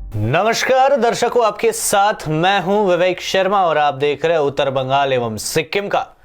नमस्कार दर्शकों, आपके साथ मैं हूं विवेक शर्मा और आप देख रहे हैं उत्तर बंगाल एवं सिक्किम का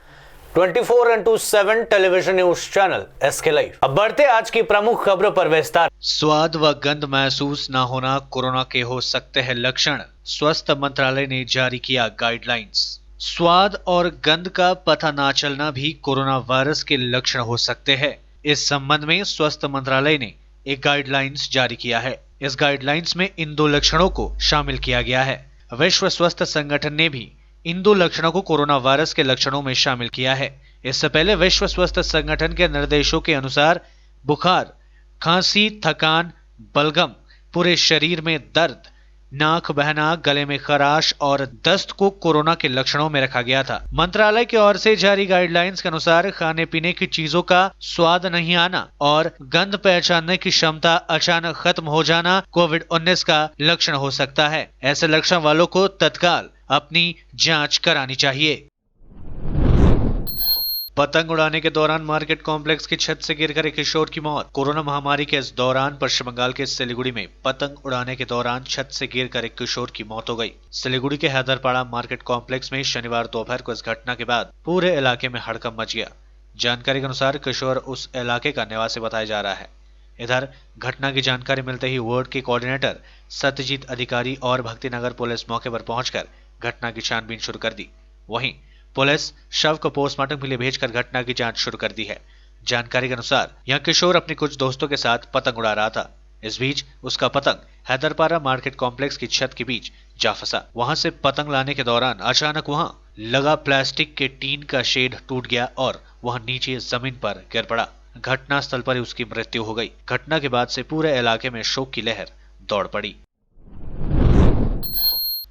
24x7 television news channel S K live. अब बढ़ते आज की प्रमुख खबरों पर विस्तार। स्वाद व गंध महसूस न होना कोरोना के हो सकते हैं लक्षण, स्वास्थ्य मंत्रालय ने जारी किया गाइडलाइंस। स्वाद और गंध का पता न चलना भी कोरोना वायरस के लक्षण हो सकते हैं। इस संबंध में स्वास्थ्य मंत्रालय ने एक गाइडलाइंस जारी किया है। इस गाइडलाइंस में इन दो लक्षणों को शामिल किया गया है। विश्व स्वास्थ्य संगठन ने भी इन दो लक्षणों को कोरोना वायरस के लक्षणों में शामिल किया है। इससे पहले विश्व स्वास्थ्य संगठन के निर्देशों के अनुसार बुखार, खांसी, थकान, बलगम, पूरे शरीर में दर्द, नाक बहना, गले में खराश और दस्त को कोरोना के लक्षणों में रखा गया था। मंत्रालय की ओर से जारी गाइडलाइंस के अनुसार खाने पीने की चीजों का स्वाद नहीं आना और गंध पहचानने की क्षमता अचानक खत्म हो जाना कोविड-19 का लक्षण हो सकता है। ऐसे लक्षण वालों को तत्काल अपनी जांच करानी चाहिए। पतंग उड़ाने के दौरान मार्केट कॉम्प्लेक्स की छत से गिरकर एक किशोर की मौत। कोरोना महामारी के इस दौरान पश्चिम बंगाल के सिलीगुड़ी में पतंग उड़ाने के दौरान छत से गिरकर एक किशोर की मौत हो गई। सिलीगुड़ी के हैदरपाड़ा मार्केट कॉम्प्लेक्स में शनिवार दोपहर को इस घटना के बाद पूरे इलाके में हड़कंप मच गया। जानकारी के अनुसार किशोर उस इलाके का निवासी बताया जा रहा है। इधर घटना की जानकारी मिलते ही वार्ड के कोऑर्डिनेटर सत्यजीत अधिकारी और भक्तिनगर पुलिस मौके पर पहुंचकर घटना की छानबीन शुरू कर दी। वहीं पुलिस शव को पोस्टमार्टम के लिए भेजकर घटना की जांच शुरू कर दी है। जानकारी के अनुसार यह किशोर अपने कुछ दोस्तों के साथ पतंग उड़ा रहा था। इस बीच उसका पतंग हैदरपाड़ा मार्केट कॉम्प्लेक्स की छत के बीच जा फंसा। वहां से पतंग लाने के दौरान अचानक वहां लगा प्लास्टिक के टीन का शेड टूट गया और वह नीचे जमीन पर गिर पड़ा। घटना स्थल पर ही उसकी मृत्यु हो गई। घटना के बाद से पूरे इलाके में शोक की लहर दौड़ पड़ी।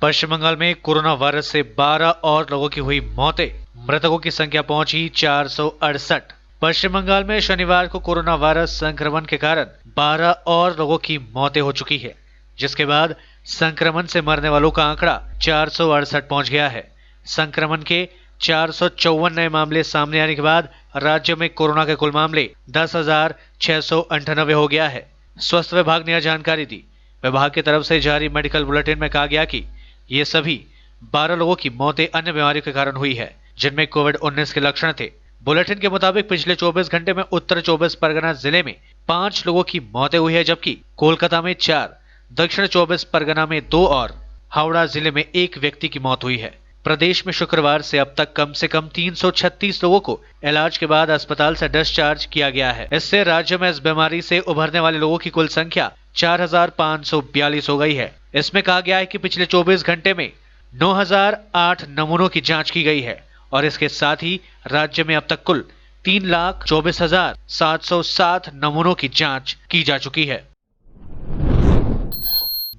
पश्चिम बंगाल में कोरोना वायरस से 12 और लोगों की हुई मौतें, मृतकों की संख्या पहुंची 468। पश्चिम बंगाल में शनिवार को कोरोना वायरस संक्रमण के कारण 12 और लोगों की मौतें हो चुकी है, जिसके बाद संक्रमण से मरने वालों का आंकड़ा 468 पहुंच गया है। संक्रमण के 454 नए मामले सामने आने के बाद राज्य में कोरोना के कुल मामले 10,698 हो गया है। स्वास्थ्य विभाग ने यह जानकारी दी। विभाग की तरफ से जारी मेडिकल बुलेटिन में कहा गया कि ये सभी 12 लोगों की मौतें अन्य बीमारियों के कारण हुई है, जिनमें कोविड-19 के लक्षण थे। बुलेटिन के मुताबिक पिछले 24 घंटे में उत्तर 24 परगना जिले में 5 लोगों की मौतें हुई है, जबकि कोलकाता में 4, दक्षिण 24 परगना में 2 और हावड़ा जिले में 1 व्यक्ति की मौत हुई है। प्रदेश में शुक्रवार से अब तक कम से कम 336 लोगों को इलाज के बाद अस्पताल से डिस्चार्ज किया गया है। इससे राज्य में इस बीमारी से उभरने वाले लोगों की कुल संख्या 4,542 हो गई है। इसमें कहा गया है कि पिछले 24 घंटे में 9,008 नमूनों की जांच की गई है और इसके साथ ही राज्य में अब तक कुल 3,24,707 नमूनों की जांच की जा चुकी है।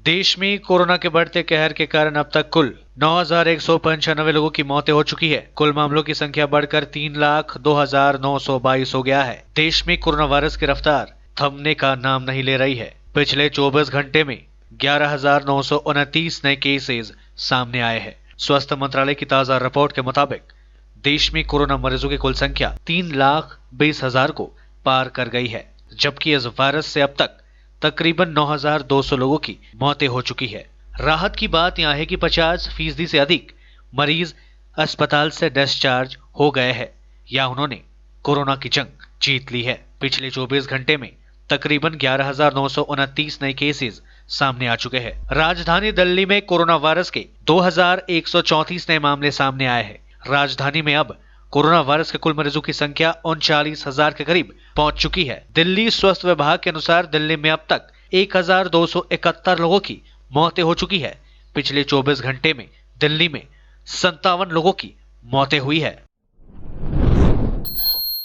देश में कोरोना के बढ़ते कहर के कारण अब तक कुल 9,195 लोगों की मौतें हो चुकी है। कुल मामलों की संख्या बढ़कर 3,02,922 हो गया है। देश में कोरोना वायरस की रफ्तार थमने का नाम नहीं ले रही है। पिछले 24 घंटे में 11,929 नए केसेस सामने आए हैं। स्वास्थ्य मंत्रालय की ताजा रिपोर्ट के मुताबिक देश में कोरोना मरीजों की कुल संख्या 3,20,000 को पार कर गई है, जबकि इस वायरस से अब तक तकरीबन 9,200 लोगों की मौतें हो चुकी है। राहत की बात यह है कि 50% से अधिक मरीज अस्पताल से डिस्चार्ज हो गए हैं या उन्होंने कोरोना की जंग जीत ली है। पिछले 24 घंटे में तकरीबन 11,929 नए केसेस सामने आ चुके हैं। राजधानी दिल्ली में कोरोना वायरस के 2,134 नए मामले सामने आए हैं। राजधानी में अब कोरोना वायरस के कुल मरीजों की संख्या 39,000 के करीब पहुंच चुकी है। दिल्ली स्वास्थ्य विभाग के अनुसार दिल्ली में अब तक 1,271 लोगों की मौतें हो चुकी है। पिछले 24 घंटे में दिल्ली में 57 लोगों की मौतें हुई है।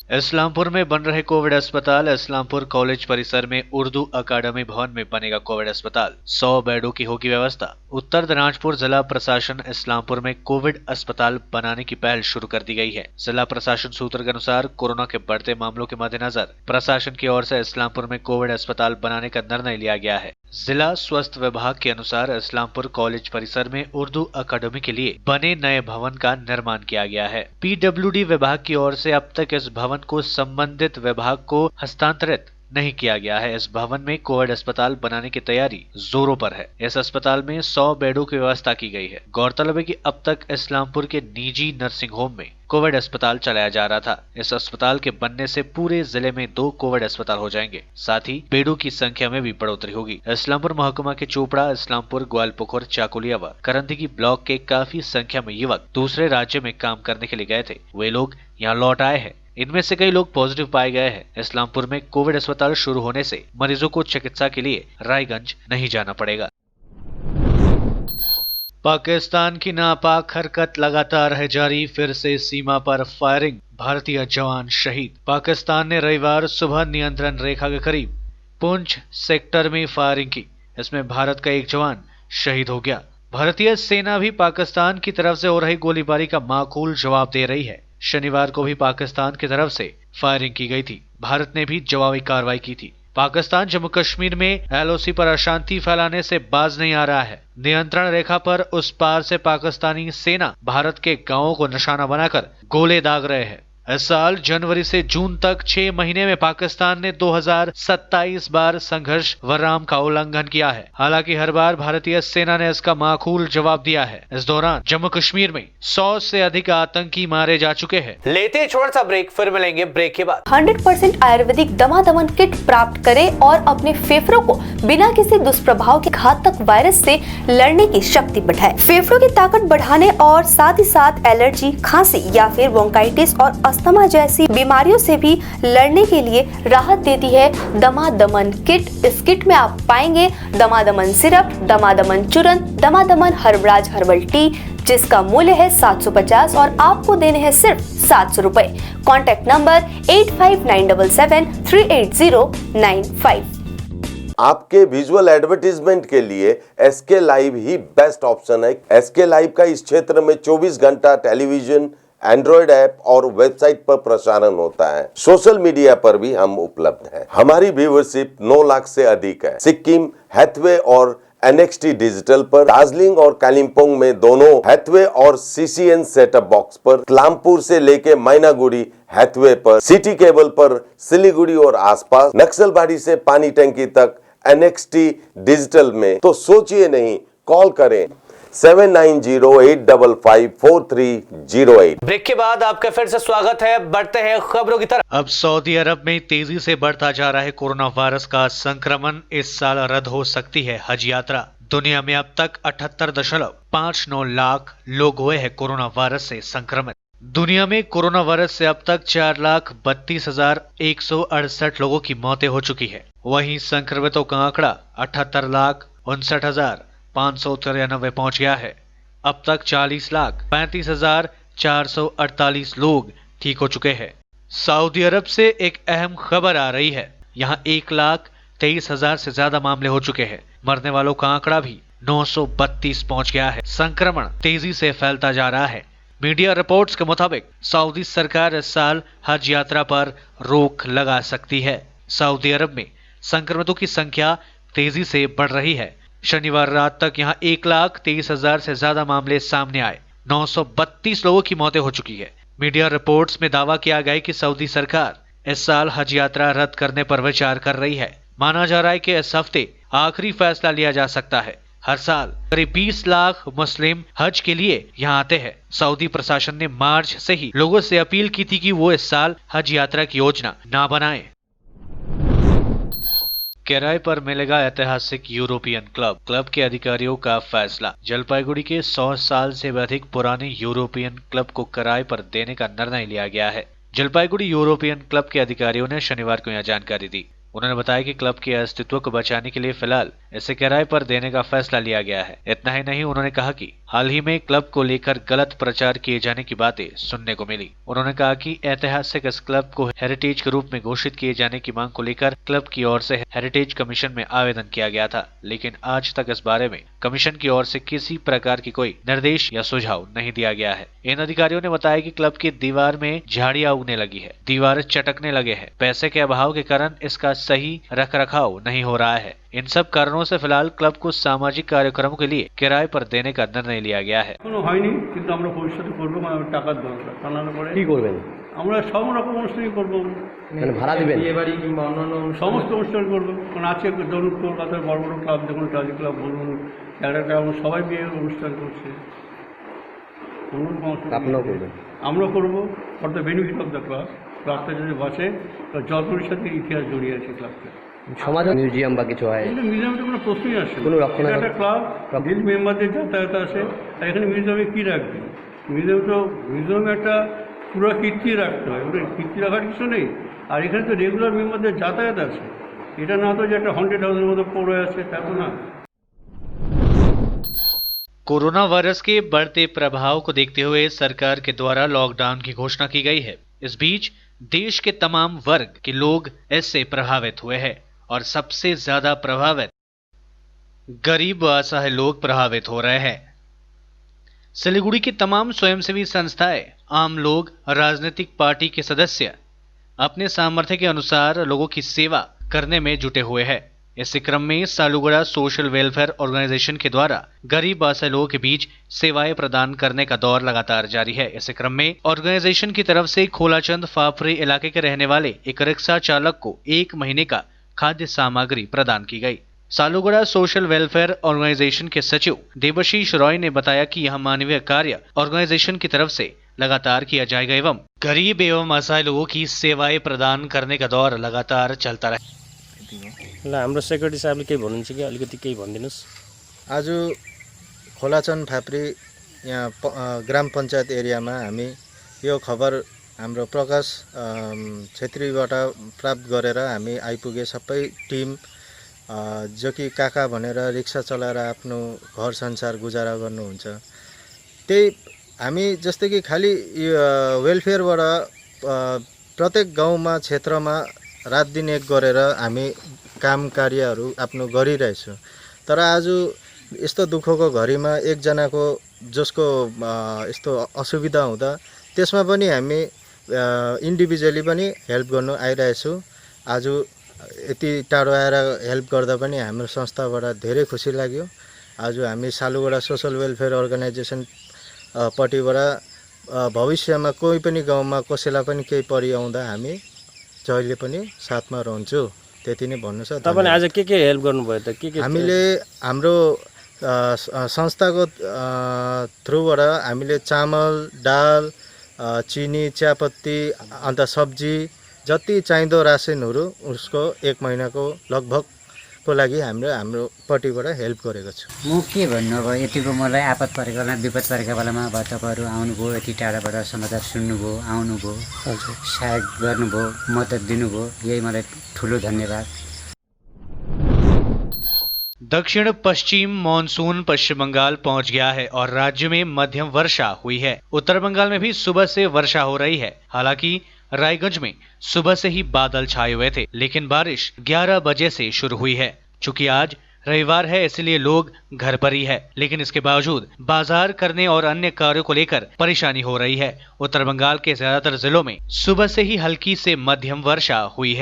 इस्लामपुर में बन रहे कोविड अस्पताल। इस्लामपुर कॉलेज परिसर में उर्दू अकादमी भवन में बनेगा कोविड अस्पताल। 100 बेडों की होगी व्यवस्था। उत्तर दिनाजपुर जिला प्रशासन इस्लामपुर में कोविड अस्पताल बनाने की पहल शुरू कर दी गई है। जिला प्रशासन सूत्र के अनुसार कोरोना के बढ़ते मामलों के मद्देनजर प्रशासन की ओर से इस्लामपुर में कोविड अस्पताल बनाने का निर्णय लिया गया है। जिला स्वास्थ्य विभाग के अनुसार इस्लामपुर कॉलेज परिसर में उर्दू अकादमी के लिए बने नए भवन का निर्माण किया गया है। पीडब्ल्यूडी विभाग की ओर से अब तक इस भवन को संबंधित विभाग को हस्तांतरित नहीं किया गया है। इस भवन में कोविड अस्पताल बनाने की तैयारी जोरों पर है। इस अस्पताल में 100 बेडों की व्यवस्था की गई है। गौरतलब है कि अब तक इस्लामपुर के निजी नर्सिंग होम में कोविड अस्पताल चलाया जा रहा था। इस अस्पताल के बनने से पूरे जिले में 2 कोविड अस्पताल हो जाएंगे। साथ ही बेडों की संख्या में भी बढ़ोतरी होगी। इस्लामपुर महकुमा के चोपड़ा, इस्लामपुर, ग्वालपुखुर, चाकुलिया व करंदगी ब्लॉक के काफी संख्या में युवक दूसरे राज्य में काम करने के लिए गए थे। वे लोग यहाँ लौट आए हैं। इनमें से कई लोग पॉजिटिव पाए गए हैं। इस्लामपुर में कोविड अस्पताल शुरू होने से मरीजों को चिकित्सा के लिए रायगंज नहीं जाना पड़ेगा। पाकिस्तान की नापाक हरकत लगातार है जारी। फिर से सीमा पर फायरिंग, भारतीय जवान शहीद। पाकिस्तान ने रविवार सुबह नियंत्रण रेखा के करीब पुंछ सेक्टर में फायरिंग की। इसमें भारत का एक जवान शहीद हो गया। भारतीय सेना भी पाकिस्तान की तरफ से हो रही गोलीबारी का माकूल जवाब दे रही है। शनिवार को भी पाकिस्तान की तरफ से फायरिंग की गई थी। भारत ने भी जवाबी कार्रवाई की थी। पाकिस्तान जम्मू कश्मीर में LOC पर अशांति फैलाने से बाज नहीं आ रहा है। नियंत्रण रेखा पर उस पार से पाकिस्तानी सेना भारत के गांवों को निशाना बनाकर गोले दाग रहे हैं। इस साल जनवरी से जून तक 6 महीने में पाकिस्तान ने 2027 बार संघर्ष विराम का उल्लंघन किया है। हालांकि हर बार भारतीय सेना ने इसका माकूल जवाब दिया है। इस दौरान जम्मू कश्मीर में 100 से अधिक आतंकी मारे जा चुके हैं। लेते हैं छोटा सा ब्रेक, फिर मिलेंगे ब्रेक के बाद। 100% आयुर्वेदिक दमा-दमन किट प्राप्त करें और अपने फेफड़ों को बिना किसी दुष्प्रभाव के घातक वायरस से लड़ने की शक्ति बढ़ाएं। फेफड़ों की ताकत बढ़ाने और साथ ही साथ एलर्जी, खांसी या फिर ब्रोंकाइटिस और अस्थमा जैसी बीमारियों से भी लड़ने के लिए राहत देती है दमा-दमन किट। इस किट में आप पाएंगे दमा-दमन सिरप, दमा-दमन चूर्ण, दमा-दमन हर्बराज हर्बल टी, जिसका मूल्य है 750 और आपको देने हैं सिर्फ 700 रुपए। Contact number 8597738095। आपके विजुअल एडवर्टीजमेंट के लिए SK लाइव ही बेस्ट ऑप्शन है। SK लाइव का इस क्षेत्र में 24 घंटा टेलीविजन, एंड्रॉइड ऐप और वेबसाइट पर प्रसारण होता है। सोशल मीडिया पर भी हम उपलब्ध हैं। हमारी व्यूवरशिप 9 लाख से अधिक है। सिक्किम, हैथवे और NXT डिजिटल पर, दार्जिलिंग और कालिम्पोंग में दोनों हैथवे और CCN सेटअप बॉक्स पर, इस्लामपुर से लेके मैनागुड़ी हैथवे पर, सिटी केबल पर सिलीगुड़ी और आसपास, नक्सलबाड़ी से पानी टंकी तक NXT डिजिटल में। तो सोचिए नहीं, कॉल करें 7908554308। ब्रेक के बाद आपका फिर से स्वागत है। बढ़ते हैं खबरों की तरफ। अब सऊदी अरब में तेजी से बढ़ता जा रहा है कोरोना वायरस का संक्रमण। इस साल रद्द हो सकती है हज यात्रा। दुनिया में अब तक 78.59 लाख लोग हुए हैं कोरोना वायरस से संक्रमित। दुनिया में कोरोना वायरस से अब तक 4,32,168 लोगों की मौतें हो चुकी है। वहीं संक्रमितों का आंकड़ा 78,59,593 पहुंच गया है। अब तक 40,35,448 लोग ठीक हो चुके हैं। सऊदी अरब से एक अहम खबर आ रही है। यहां 1,23,000 से ज्यादा मामले हो चुके हैं। मरने वालों का आंकड़ा भी 932 पहुंच गया है। संक्रमण तेजी से फैलता जा रहा है। मीडिया रिपोर्ट्स के मुताबिक सऊदी सरकार इस साल हज यात्रा पर रोक लगा सकती है। सऊदी अरब में संक्रमितों की संख्या तेजी से बढ़ रही है। शनिवार रात तक यहां 1,23,000 से ज्यादा मामले सामने आए। 932 लोगों की मौतें हो चुकी है। मीडिया रिपोर्ट्स में दावा किया गया कि सऊदी सरकार इस साल हज यात्रा रद्द करने पर विचार कर रही है। माना जा रहा है कि इस हफ्ते आखिरी फैसला लिया जा सकता है। हर साल करीब 20 लाख मुस्लिम हज के लिए यहाँ आते हैं। सऊदी प्रशासन ने मार्च से ही लोगों से अपील की थी कि वो इस साल हज यात्रा की योजना ना बनाएं। किराए पर मिलेगा ऐतिहासिक यूरोपियन क्लब के अधिकारियों का फैसला। जलपाईगुड़ी के 100 साल से भी अधिक पुराने यूरोपियन क्लब को किराए पर देने का निर्णय लिया गया है। जलपाईगुड़ी यूरोपियन क्लब के अधिकारियों ने शनिवार को यह जानकारी दी। उन्होंने बताया कि क्लब के अस्तित्व को बचाने के लिए फिलहाल इसे किराए पर देने का फैसला लिया गया है। इतना ही नहीं, उन्होंने कहा कि हाल ही में क्लब को लेकर गलत प्रचार किए जाने की बातें सुनने को मिली। उन्होंने कहा कि ऐतिहासिक इस क्लब को हेरिटेज के रूप में घोषित किए जाने की मांग को लेकर क्लब की ओर से हेरिटेज कमीशन में आवेदन किया गया था, लेकिन आज तक इस बारे में कमीशन की ओर से किसी प्रकार की कोई निर्देश या सुझाव नहीं दिया गया है। इन अधिकारियों ने बताया कि क्लब की दीवार में झाड़ियां उगने लगी है, दीवार चटकने लगे हैं। पैसे के अभाव के कारण इसका सही रखरखाव नहीं हो रहा है। इन सब कारणों से फिलहाल क्लब को सामाजिक कार्यक्रमों के लिए किराए पर देने का निर्णय लिया गया है। কোনো হয়নি, কিন্তু আমরা ভবিষ্যতে করব। মানে টাকার দরকার, টানানোর পরে কি করবেন? আমরা সব রকম অনুষ্ঠানই করবো, মানে ভাড়া দিবেন? বিয়ে বাড়ি কিংবা অন্যান্য সমস্ত অনুষ্ঠান করবো। কারণ আছে ধরুন কলকাতার বড় বড় ক্লাব, দেখুন টাজি ক্লাব বলুন, ক্যাডার ক্লাব, সবাই বিয়ে অনুষ্ঠান করছে। আপনারাও করবেন? আমরা করবো for the benefit of the club. ক্লাবটা যদি বাঁচে, জলপুরের সাথে ইতিহাস জড়িয়ে আছে ক্লাবটা। সমাজ মিউজিয়াম বা কিছু হয়? মিউজিয়ামে কোনো প্রশ্নই আসে না। কোনো রক্ষণাবেক্ষণ? একটা ক্লাব, গিল্ড মেম্বারদের যাতায়াত আছে, আর এখানে মিউজিয়ামে কী রাখবে? মিউজিয়ামে একটা পুরো কীর্তি রাখতে হয়, ওটা কীর্তি রাখার কিছু নেই। আর এখানে তো রেগুলার মেম্বারদের যাতায়াত আছে, এটা না তো যে একটা হন্টেড হাউসের মতো পড়ে আছে, তা তো না। कोरोना वायरस के बढ़ते प्रभाव को देखते हुए सरकार के द्वारा लॉकडाउन की घोषणा की गई है। इस बीच देश के तमाम वर्ग के लोग इससे प्रभावित हुए हैं और सबसे ज्यादा प्रभावित गरीब व असहाय लोग प्रभावित हो रहे हैं। सिलीगुड़ी की तमाम स्वयंसेवी संस्थाएं, आम लोग, राजनीतिक पार्टी के सदस्य अपने सामर्थ्य के अनुसार लोगों की सेवा करने में जुटे हुए हैं। इसी क्रम में सालुगड़ा सोशल वेलफेयर ऑर्गेनाइजेशन के द्वारा गरीब असहाय लोगों के बीच सेवाएं प्रदान करने का दौर लगातार जारी है। इसी क्रम में ऑर्गेनाइजेशन की तरफ से खोलाचंद फाफरी इलाके के रहने वाले एक रिक्शा चालक को 1 महीने का खाद्य सामग्री प्रदान की गई। सालुगड़ा सोशल वेलफेयर ऑर्गेनाइजेशन के सचिव देवशीष रॉय ने बताया कि यह मानवीय कार्य ऑर्गेनाइजेशन की तरफ से लगातार किया जाएगा एवं गरीब एवं असहाय लोगों की सेवाएं प्रदान करने का दौर लगातार चलता रहे। ल हाम्रो सेक्रेटरी साहबले केही भन्नुहुन्छ कि अलिकति केही भनिदिनुहोस्। आज खोलाचन फाप्री यहाँ ग्राम पञ्चायत एरियामा हामी यो खबर हाम्रो प्रकाश छेत्रीबाट प्राप्त गरेर हामी आइपुगे। सबै टिम जो कि काका भनेर रिक्सा चलाएर आफ्नो घर संसार गुजारा गर्नुहुन्छ। त्यही हामी जस्तै कि खालि वेलफेयरबाट प्रत्येक गाउँमा क्षेत्रमा रात दिन एक गरेर हामी काम कार्यहरू आफ्नो गरिरहेछौँ। तर आज यस्तो दुःखको घडीमा एकजनाको जसको यस्तो असुविधा हुँदा त्यसमा पनि हामी इन्डिभिजुअली पनि हेल्प गर्नु आइरहेछौँ। आज यति टाढो आएर हेल्प गर्दा पनि हाम्रो संस्थाबाट धेरै खुसी लाग्यो। आज हामी सालुगडा सोशल वेलफेयर अर्गनाइजेसन पट्टिबाट भविष्यमा कोही पनि गाउँमा कसैलाई पनि केही परिआउँदा हामी जहिले पनि साथमा रहन्छु। त्यति नै भन्नु छ। तपाईँले आज के हेल्प गर्नुभयो त? के हामीले हाम्रो संस्थाको थ्रुबाट हामीले चामल, दाल, चिनी, चियापत्ती अन्त सब्जी जति चाहिँदो रासिनहरू उसको 1 महिनाको लगभगको लागि हाम्रो पट्टिबाट हेल्प गरेको छु। म के भन्नु, अब यतिको मलाई आपत परेको बेलामा, विपद परेको बेलामा अब तपाईँहरू आउनुभयो, यति टाढाबाट समाचार सुन्नुभयो, आउनुभयो, सहायता गर्नुभयो, मद्दत दिनुभयो, यही मलाई ठुलो धन्यवाद। दक्षिण पश्चिम मॉनसून पश्चिम बंगाल पहुंच गया है और राज्य में मध्यम वर्षा हुई है। उत्तर बंगाल में भी सुबह से वर्षा हो रही है। हालांकि रायगंज में सुबह से ही बादल छाए हुए थे, लेकिन बारिश 11 बजे से शुरू हुई है। चूंकि आज रविवार है इसलिए लोग घर पर ही है, लेकिन इसके बावजूद बाजार करने और अन्य कार्यों को लेकर परेशानी हो रही है। उत्तर बंगाल के ज्यादातर जिलों में सुबह से ही हल्की से मध्यम वर्षा हुई है।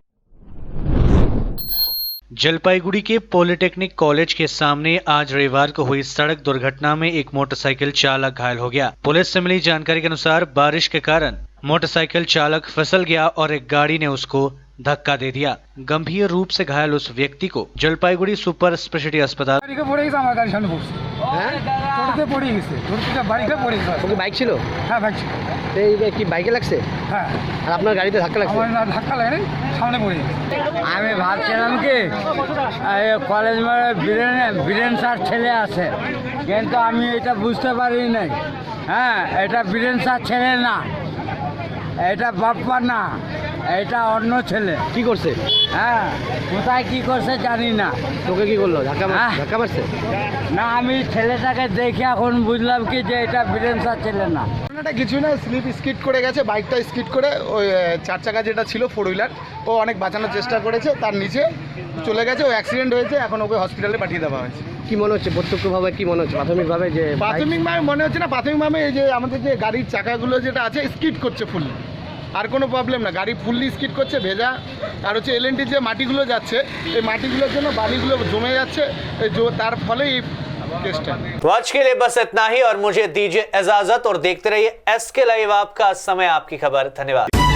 जलपाईगुड़ी के पॉलिटेक्निक कॉलेज के सामने आज रविवार को हुई सड़क दुर्घटना में एक मोटरसाइकिल चालक घायल हो गया। पुलिस से मिली जानकारी के अनुसार बारिश के कारण मोटरसाइकिल चालक फिसल गया और एक गाड़ी ने उसको धक्का दे दिया। गंभीर रूप से घायल उस व्यक्ति को जलपाईगुड़ी सुपर स्पेशलिटी अस्पताल। বাইক ছিল? হ্যাঁ বাইক ছিল। এই কি বাইকে লাগছে? হ্যাঁ। আর আপনার গাড়িতে ধাক্কা লাগছে? আমার না ধাক্কা লাগে সামনে পড়ে গেছে। আমি ভাবছিলাম কি কলেজ বীরেন স্যার ছেলে আছে, কিন্তু আমি এটা বুঝতে পারি নাই। হ্যাঁ, এটা বীরেন স্যার ছেলে না, এটা বাপ্পা না, এটা অন্য ছেলে। কি করছে? হ্যাঁ, কোথায় কি করছে জানি না। তোকে কি করলো? ধাক্কা মারছে? না, আমি ছেলেটাকে দেখে এখন বুঝলাম কি যে এটা বীরেন স্যার ছেলে না। এটা কিছু না, স্লিপ স্কিড করে গেছে, বাইকটা স্কিড করে ওই 4 চাকা যেটা ছিল 4 হুইলার, ও অনেক বাঁচানোর চেষ্টা করেছে, তার নিচে চলে গেছে, ও অ্যাক্সিডেন্ট হয়েছে, এখন ওকে হসপিটালে পাঠিয়ে দেওয়া হয়েছে। কি মনে হচ্ছে প্রত্যক্ষভাবে, কি মনে হচ্ছে প্রাথমিকভাবে? যে প্রাথমিকভাবে মনে হচ্ছে না, প্রাথমিকভাবে এই যে আমাদের যে গাড়ির চাকাগুলো যেটা আছে স্কিড করছে ফুললি, আর কোনো প্রবলেম না, গাড়ি ফুললি স্কিড করছে, ভেজা। আর হচ্ছে এলএনটির যে মাটিগুলো যাচ্ছে, এই মাটিগুলোর জন্য বালিগুলো জমে যাচ্ছে, তার ফলে केसটা। तो आज के लिए बस इतना ही और मुझे दीजिए इजाजत और देखते रहिए SK लाइव, आपका समय आपकी खबर। धन्यवाद।